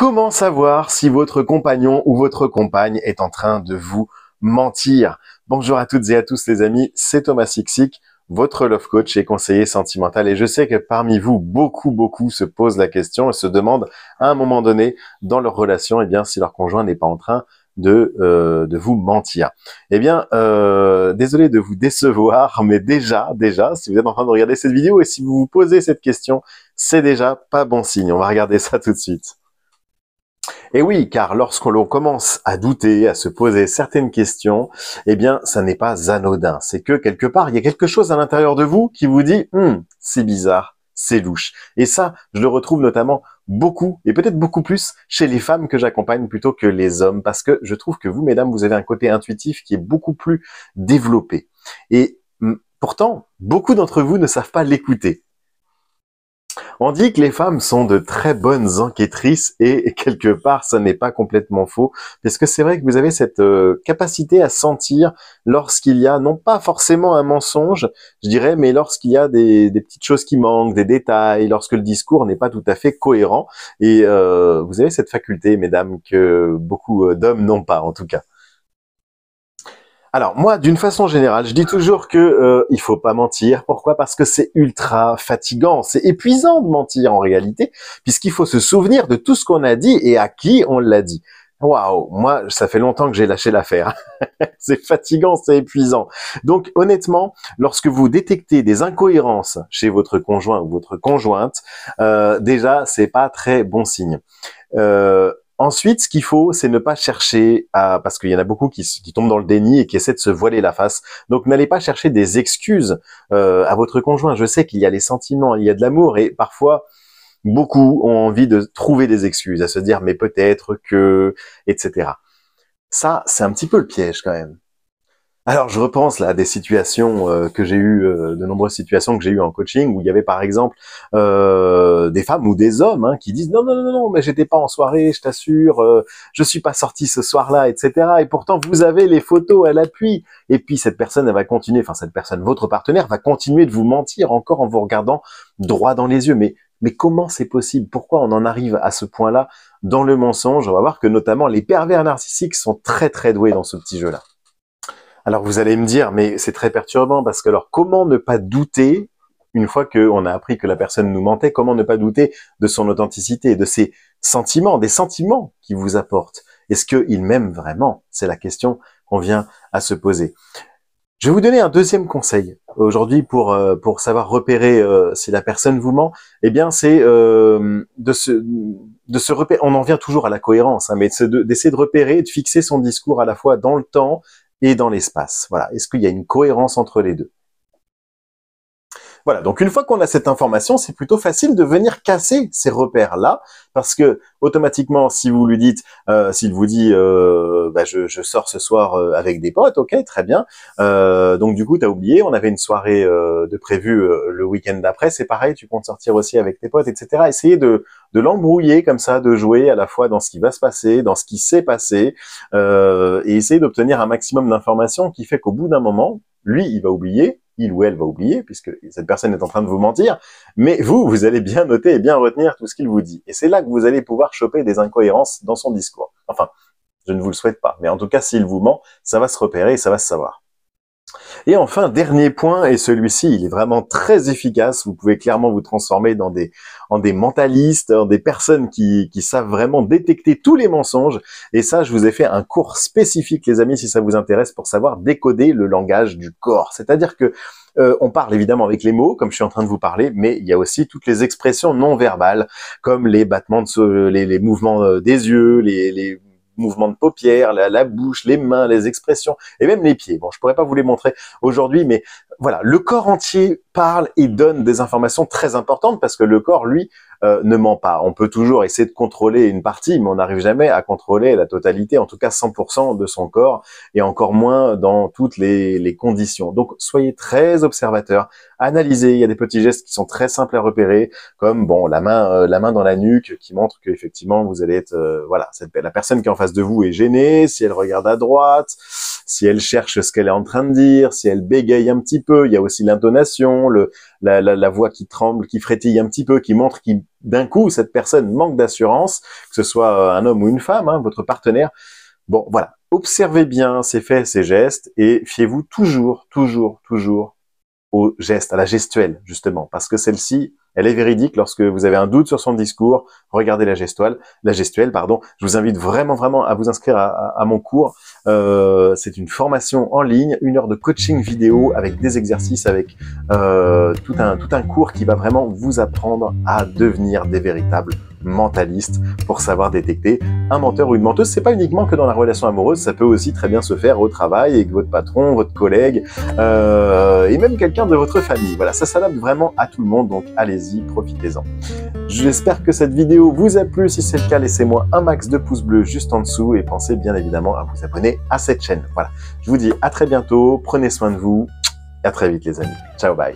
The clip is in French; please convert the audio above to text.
Comment savoir si votre compagnon ou votre compagne est en train de vous mentir? Bonjour à toutes et à tous les amis, c'est Thomas Sixic, votre love coach et conseiller sentimental. Et je sais que parmi vous, beaucoup se posent la question et se demandent à un moment donné dans leur relation, eh bien, si leur conjoint n'est pas en train de vous mentir. Eh bien, désolé de vous décevoir, mais déjà, si vous êtes en train de regarder cette vidéo et si vous vous posez cette question, c'est déjà pas bon signe. On va regarder ça tout de suite. Et oui, car lorsque l'on commence à douter, à se poser certaines questions, eh bien, ça n'est pas anodin. C'est que quelque part, il y a quelque chose à l'intérieur de vous qui vous dit c'est bizarre, c'est louche. Et ça, je le retrouve notamment beaucoup, et peut-être beaucoup plus, chez les femmes que j'accompagne plutôt que les hommes, parce que je trouve que vous, mesdames, vous avez un côté intuitif qui est beaucoup plus développé. Et pourtant, beaucoup d'entre vous ne savent pas l'écouter. On dit que les femmes sont de très bonnes enquêtrices et quelque part, ça n'est pas complètement faux, parce que c'est vrai que vous avez cette capacité à sentir lorsqu'il y a, non pas forcément un mensonge, je dirais, mais lorsqu'il y a des petites choses qui manquent, des détails, lorsque le discours n'est pas tout à fait cohérent. Et vous avez cette faculté, mesdames, que beaucoup d'hommes n'ont pas, en tout cas. Alors moi, d'une façon générale, je dis toujours que il faut pas mentir. Pourquoi? Parce que c'est ultra fatigant, c'est épuisant de mentir en réalité, puisqu'il faut se souvenir de tout ce qu'on a dit et à qui on l'a dit. Waouh, moi, ça fait longtemps que j'ai lâché l'affaire. C'est fatigant, c'est épuisant. Donc honnêtement, lorsque vous détectez des incohérences chez votre conjoint ou votre conjointe, déjà, c'est pas très bon signe. Ensuite, ce qu'il faut, c'est ne pas chercher à, parce qu'il y en a beaucoup qui tombent dans le déni et qui essaient de se voiler la face. Donc, n'allez pas chercher des excuses à votre conjoint. Je sais qu'il y a les sentiments, il y a de l'amour et parfois, beaucoup ont envie de trouver des excuses, à se dire mais peut-être que, etc. Ça, c'est un petit peu le piège quand même. Alors, je repense là à des situations que j'ai eues, de nombreuses situations que j'ai eues en coaching, où il y avait par exemple des femmes ou des hommes qui disent non, mais j'étais pas en soirée, je t'assure, je suis pas sorti ce soir-là, etc. Et pourtant, vous avez les photos à l'appui. Et puis cette personne, elle va continuer, enfin cette personne, votre partenaire, va continuer de vous mentir encore en vous regardant droit dans les yeux. Mais comment c'est possible? Pourquoi on en arrive à ce point-là dans le mensonge? On va voir que notamment les pervers narcissiques sont très doués dans ce petit jeu-là. Alors vous allez me dire, mais c'est très perturbant parce que alors comment ne pas douter, une fois qu'on a appris que la personne nous mentait, comment ne pas douter de son authenticité, de ses sentiments, des sentiments qu'il vous apporte? Est-ce qu'il m'aime vraiment? C'est la question qu'on vient à se poser. Je vais vous donner un deuxième conseil aujourd'hui pour savoir repérer si la personne vous ment. Eh bien, c'est de se repérer. On en vient toujours à la cohérence, mais d'essayer de repérer, de fixer son discours à la fois dans le temps et dans l'espace. Voilà. Est-ce qu'il y a une cohérence entre les deux? Voilà, donc une fois qu'on a cette information, c'est plutôt facile de venir casser ces repères-là, parce que automatiquement, si vous lui dites, s'il vous dit, je sors ce soir avec des potes, ok, très bien. Donc du coup, t'as oublié, on avait une soirée de prévue le week-end d'après, c'est pareil, tu comptes sortir aussi avec tes potes, etc. Essayez de l'embrouiller comme ça, de jouer à la fois dans ce qui va se passer, dans ce qui s'est passé, et essayer d'obtenir un maximum d'informations qui fait qu'au bout d'un moment, lui, il va oublier, il ou elle va oublier, puisque cette personne est en train de vous mentir, mais vous allez bien noter et bien retenir tout ce qu'il vous dit. Et c'est là que vous allez pouvoir choper des incohérences dans son discours. Enfin, je ne vous le souhaite pas, mais en tout cas, s'il vous ment, ça va se repérer et ça va se savoir. Et enfin, dernier point, et celui-ci, il est vraiment très efficace, vous pouvez clairement vous transformer en des mentalistes, en des personnes qui savent vraiment détecter tous les mensonges, et ça, je vous ai fait un cours spécifique, les amis, si ça vous intéresse, pour savoir décoder le langage du corps. C'est-à-dire que on parle évidemment avec les mots, comme je suis en train de vous parler, mais il y a aussi toutes les expressions non verbales, comme les battements les mouvements des yeux, les mouvements de paupières, la bouche, les mains, les expressions, et même les pieds. Bon, je pourrais pas vous les montrer aujourd'hui, mais voilà, le corps entier parle et donne des informations très importantes parce que le corps, lui, ne ment pas. On peut toujours essayer de contrôler une partie, mais on n'arrive jamais à contrôler la totalité, en tout cas 100% de son corps, et encore moins dans toutes les conditions. Donc, soyez très observateurs, analysez. Il y a des petits gestes qui sont très simples à repérer, comme bon la main dans la nuque, qui montre que effectivement vous allez être voilà, la personne qui est en face de vous est gênée, si elle regarde à droite, si elle cherche ce qu'elle est en train de dire, si elle bégaye un petit peu, il y a aussi l'intonation, la voix qui tremble, qui frétille un petit peu, qui montre qu'il d'un coup cette personne manque d'assurance, que ce soit un homme ou une femme, hein, votre partenaire. Bon, voilà. Observez bien ces faits, ces gestes et fiez-vous toujours au geste, à la gestuelle, justement, parce que celle-ci, elle est véridique. Lorsque vous avez un doute sur son discours, regardez la gestuelle, pardon. Je vous invite vraiment à vous inscrire à mon cours. C'est une formation en ligne, 1 heure de coaching vidéo avec des exercices, avec tout un cours qui va vraiment vous apprendre à devenir des véritables mentalistes pour savoir détecter un menteur ou une menteuse. C'est pas uniquement que dans la relation amoureuse, ça peut aussi très bien se faire au travail avec votre patron, votre collègue et même quelqu'un de votre famille. Voilà, ça s'adapte vraiment à tout le monde, donc allez-y, profitez-en. J'espère que cette vidéo vous a plu. Si c'est le cas, laissez-moi un max de pouces bleus juste en dessous et pensez bien évidemment à vous abonner à cette chaîne. Voilà, je vous dis à très bientôt, prenez soin de vous, à très vite les amis. Ciao, bye.